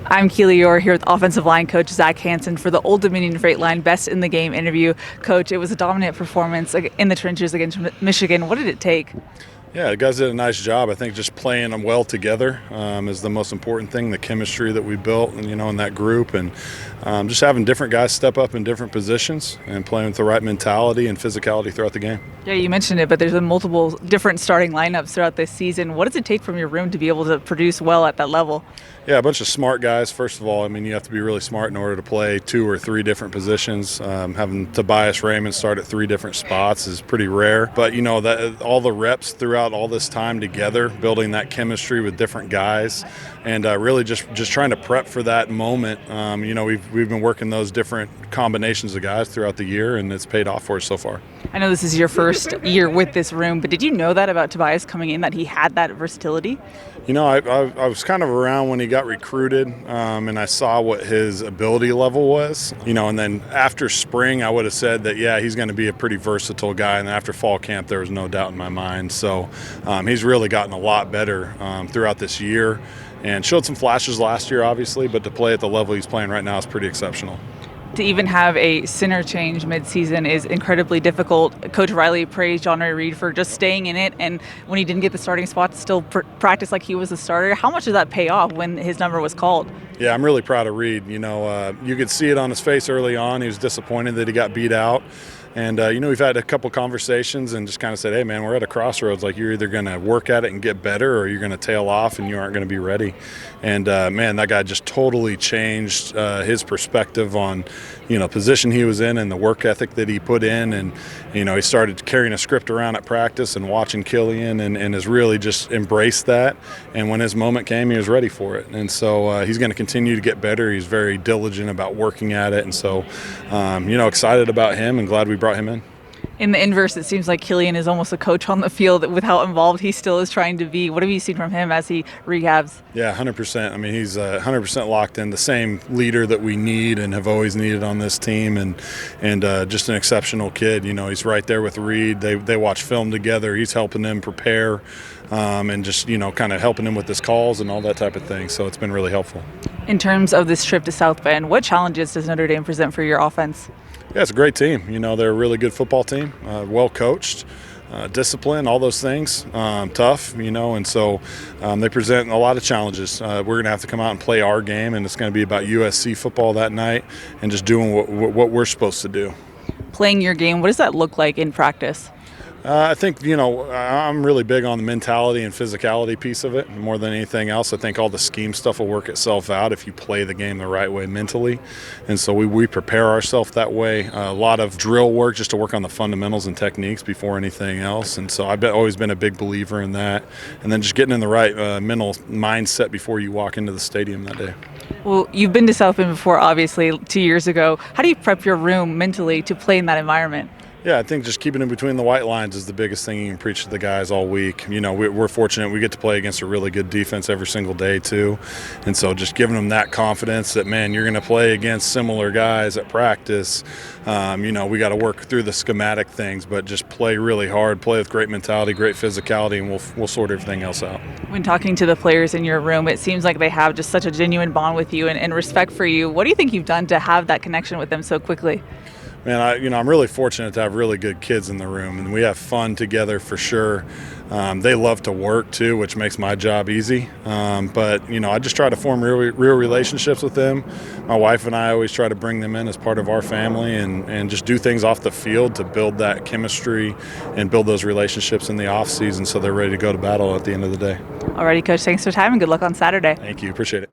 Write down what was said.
I'm Keely Eure here with offensive line coach Zach Hanson for the Old Dominion Freight Line Best in the Game interview. Coach, it was a dominant performance in the trenches against Michigan. What did it take? Yeah, the guys did a nice job. I think just playing them well together is the most important thing. The chemistry that we built, in that group, and just having different guys step up in different positions and playing with the right mentality and physicality throughout the game. Yeah, you mentioned it, but there's been multiple different starting lineups throughout this season. What does it take from your room to be able to produce well at that level? Yeah, a bunch of smart guys. First of all, you have to be really smart in order to play 2 or 3 different positions. Having Tobias Raymond start at 3 different spots is pretty rare. But that all the reps throughout all this time together, building that chemistry with different guys, and really just trying to prep for that moment. We've been working those different combinations of guys throughout the year, and it's paid off for us so far. I know this is your first year with this room, but did you know that about Tobias coming in, that he had that versatility? I was kind of around when he got recruited, and I saw what his ability level was. And then after spring, I would have said that, yeah, he's going to be a pretty versatile guy. And after fall camp, there was no doubt in my mind. So he's really gotten a lot better throughout this year and showed some flashes last year, obviously, but to play at the level he's playing right now is pretty exceptional. To even have a center change midseason is incredibly difficult. Coach Riley praised John Ray Reed for just staying in it, and when he didn't get the starting spot, still practice like he was a starter. How much did that pay off when his number was called? Yeah, I'm really proud of Reed. You could see it on his face early on. He was disappointed that he got beat out. And, we've had a couple conversations and just kind of said, hey, man, we're at a crossroads. Like, you're either going to work at it and get better, or you're going to tail off and you aren't going to be ready. And, man, that guy just totally changed his perspective on, position he was in and the work ethic that he put in. And, he started carrying a script around at practice and watching Killian and has really just embraced that. And when his moment came, he was ready for it. And so he's going to continue to get better. He's very diligent about working at it. And so, excited about him and glad we brought him in. In the inverse, it seems like Killian is almost a coach on the field with how involved he still is trying to be. What have you seen from him as he rehabs? Yeah, 100%. He's 100% locked in, the same leader that we need and have always needed on this team, and just an exceptional kid. He's right there with Reed. They watch film together. He's helping them prepare and just, kind of helping him with his calls and all that type of thing. So it's been really helpful. In terms of this trip to South Bend, what challenges does Notre Dame present for your offense? Yeah, it's a great team. They're a really good football team, well coached, disciplined, all those things, tough, and so they present a lot of challenges. We're going to have to come out and play our game, and it's going to be about USC football that night and just doing what we're supposed to do. Playing your game, what does that look like in practice? I think, I'm really big on the mentality and physicality piece of it more than anything else. I think all the scheme stuff will work itself out if you play the game the right way mentally. And so we prepare ourselves that way. A lot of drill work just to work on the fundamentals and techniques before anything else. And so I've always been a big believer in that. And then just getting in the right mental mindset before you walk into the stadium that day. Well, you've been to South Bend before, obviously, 2 years ago. How do you prep your room mentally to play in that environment? Yeah, I think just keeping in between the white lines is the biggest thing you can preach to the guys all week. We're fortunate we get to play against a really good defense every single day too. And so just giving them that confidence that, man, you're going to play against similar guys at practice. We got to work through the schematic things, but just play really hard, play with great mentality, great physicality, and we'll sort everything else out. When talking to the players in your room, it seems like they have just such a genuine bond with you and respect for you. What do you think you've done to have that connection with them so quickly? Man, I'm really fortunate to have really good kids in the room, and we have fun together for sure. They love to work too, which makes my job easy. But I just try to form real relationships with them. My wife and I always try to bring them in as part of our family and just do things off the field to build that chemistry and build those relationships in the off season so they're ready to go to battle at the end of the day. Alrighty, Coach. Thanks for your time and good luck on Saturday. Thank you. Appreciate it.